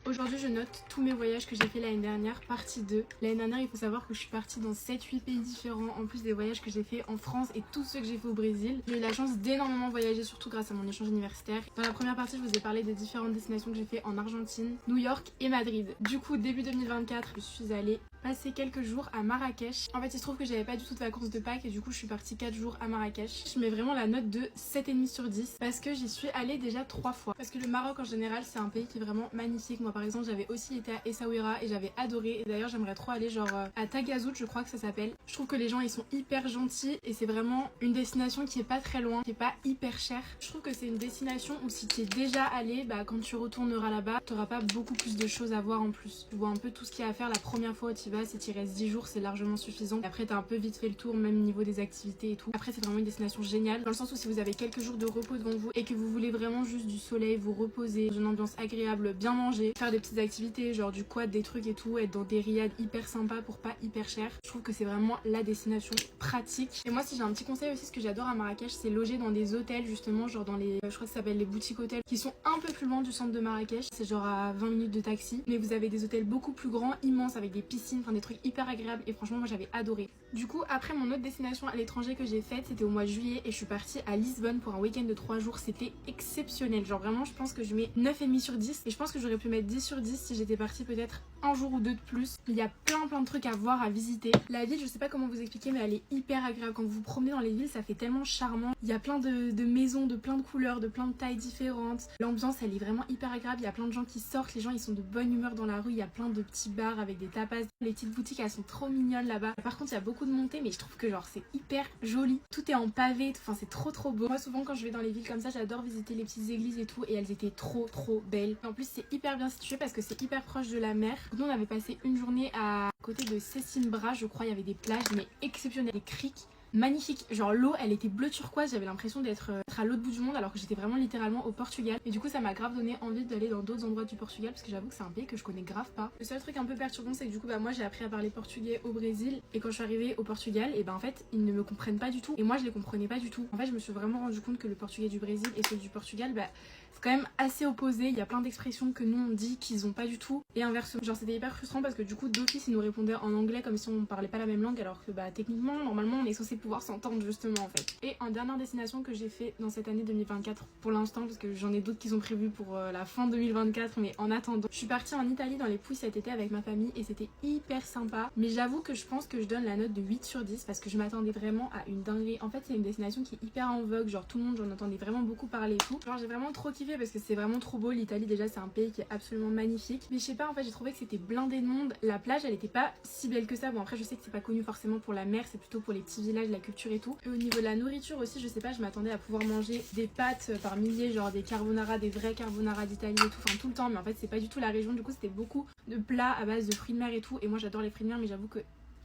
Aujourd'hui je note tous mes voyages que j'ai fait l'année dernière, partie 2. L'année dernière il faut savoir que je suis partie dans 7-8 pays différents, en plus des voyages que j'ai fait en France et tous ceux que j'ai fait au Brésil. J'ai eu la chance d'énormément voyager, surtout grâce à mon échange universitaire. Dans la première partie je vous ai parlé des différentes destinations que j'ai fait en Argentine, New York et Madrid. Du coup début 2024 je suis allée passer quelques jours à Marrakech. En fait il se trouve que j'avais pas du tout de vacances de Pâques et du coup je suis partie 4 jours à Marrakech. Je mets vraiment la note de 7,5 sur 10 parce que j'y suis allée déjà 3 fois. Parce que le Maroc en général c'est un pays qui est vraiment magnifique. Moi par exemple j'avais aussi été à Essaouira et j'avais adoré. Et d'ailleurs j'aimerais trop aller genre à Taghazout je crois que ça s'appelle. Je trouve que les gens ils sont hyper gentils et c'est vraiment une destination qui est pas très loin, qui est pas hyper chère. Je trouve que c'est une destination où si tu es déjà allé, bah quand tu retourneras là-bas, tu n'auras pas beaucoup plus de choses à voir en plus. Tu vois un peu tout ce qu'il y a à faire la première fois où tu y vas, si tu restes 10 jours c'est largement suffisant. Après t'as un peu vite fait le tour même niveau des activités et tout. Après c'est vraiment une destination géniale dans le sens où si vous avez quelques jours de repos devant vous et que vous voulez vraiment juste du soleil, vous reposer, une ambiance agréable, bien manger, faire des petites activités genre du quad, des trucs et tout, être dans des riads hyper sympas pour pas hyper cher, je trouve que c'est vraiment la destination pratique. Et moi si j'ai un petit conseil aussi, ce que j'adore à Marrakech c'est loger dans des hôtels justement, genre dans les, je crois que ça s'appelle les boutiques hôtels, qui sont un peu plus loin du centre de Marrakech, c'est genre à 20 minutes de taxi, mais vous avez des hôtels beaucoup plus grands, immenses, avec des piscines, enfin des trucs hyper agréables et franchement moi j'avais adoré. Du coup après mon autre destination à l'étranger que j'ai faite c'était au mois de juillet et je suis partie à Lisbonne pour un week-end de 3 jours, c'était exceptionnel, genre vraiment je pense que je mets 9,5 sur 10 et je pense que j'aurais pu mettre 10 sur 10 si j'étais partie peut-être un jour ou deux de plus. Il y a plein de trucs à voir, à visiter. La ville, je sais pas comment vous expliquer mais elle est hyper agréable. Quand vous vous promenez dans les villes ça fait tellement charmant. Il y a plein de maisons, de plein de couleurs, de plein de tailles différentes. L'ambiance elle est vraiment hyper agréable. Il y a plein de gens qui sortent, les gens ils sont de bonne humeur dans la rue. Il y a plein de petits bars avec des tapas. Les petites boutiques elles sont trop mignonnes là-bas. Par contre il y a beaucoup de montées mais je trouve que genre c'est hyper joli. Tout est en pavé, enfin c'est trop beau. Moi souvent quand je vais dans les villes comme ça j'adore visiter les petites églises et tout et elles étaient trop belles. En plus c'est hyper bien situé parce que c'est hyper proche de la mer. Donc, nous on avait passé une journée à côté de Cessinebras je crois, il y avait des plages mais exceptionnelles, des criques magnifique, genre l'eau elle était bleu turquoise, j'avais l'impression d'être à l'autre bout du monde alors que j'étais vraiment littéralement au Portugal et du coup ça m'a grave donné envie d'aller dans d'autres endroits du Portugal parce que j'avoue que c'est un pays que je connais grave pas. Le seul truc un peu perturbant c'est que du coup bah moi j'ai appris à parler portugais au Brésil et quand je suis arrivée au Portugal et bah en fait ils ne me comprennent pas du tout et moi je les comprenais pas du tout. En fait je me suis vraiment rendu compte que le portugais du Brésil et celui du Portugal bah c'est quand même assez opposé, il y a plein d'expressions que nous on dit qu'ils ont pas du tout et inversement, genre c'était hyper frustrant parce que du coup d'office ils nous répondaient en anglais comme si on parlait pas la même langue alors que bah techniquement normalement on est censé pouvoir s'entendre justement en fait. Et en dernière destination que j'ai fait dans cette année 2024 pour l'instant parce que j'en ai d'autres qui sont prévus pour la fin 2024 mais en attendant, je suis partie en Italie dans les Pouilles cet été avec ma famille et c'était hyper sympa mais j'avoue que je pense que je donne la note de 8 sur 10 parce que je m'attendais vraiment à une dinguerie. En fait c'est une destination qui est hyper en vogue, genre tout le monde j'en entendais vraiment beaucoup parler et tout. Genre j'ai vraiment trop kiffé parce que c'est vraiment trop beau. L'Italie déjà c'est un pays qui est absolument magnifique mais je sais pas en fait j'ai trouvé que c'était blindé de monde. La plage elle était pas si belle que ça, bon après je sais que c'est pas connu forcément pour la mer, c'est plutôt pour les petits villages, la culture et tout. Et au niveau de la nourriture aussi je sais pas, je m'attendais à pouvoir manger des pâtes par milliers, genre des carbonara, des vrais carbonara d'Italie et tout, enfin tout le temps mais en fait c'est pas du tout la région, du coup c'était beaucoup de plats à base de fruits de mer et tout et moi j'adore les fruits de mer mais j'avoue que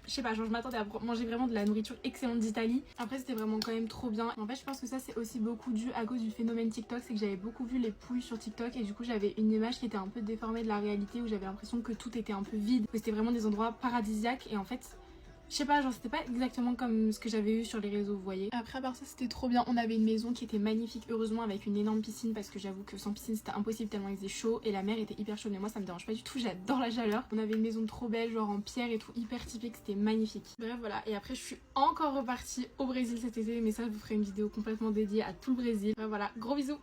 je sais pas, genre je m'attendais à manger vraiment de la nourriture excellente d'Italie. Après c'était vraiment quand même trop bien. En fait je pense que ça c'est aussi beaucoup dû à cause du phénomène TikTok, c'est que j'avais beaucoup vu les Pouilles sur TikTok et du coup j'avais une image qui était un peu déformée de la réalité où j'avais l'impression que tout était un peu vide, que c'était vraiment des endroits paradisiaques et en fait je sais pas, genre c'était pas exactement comme ce que j'avais eu sur les réseaux, vous voyez. Après à part ça c'était trop bien, on avait une maison qui était magnifique heureusement avec une énorme piscine parce que j'avoue que sans piscine c'était impossible tellement il faisait chaud et la mer était hyper chaude mais moi ça me dérange pas du tout, j'adore la chaleur. On avait une maison trop belle genre en pierre et tout, hyper typique, c'était magnifique. Bref voilà, et après je suis encore repartie au Brésil cet été mais ça je vous ferai une vidéo complètement dédiée à tout le Brésil. Bref voilà, gros bisous.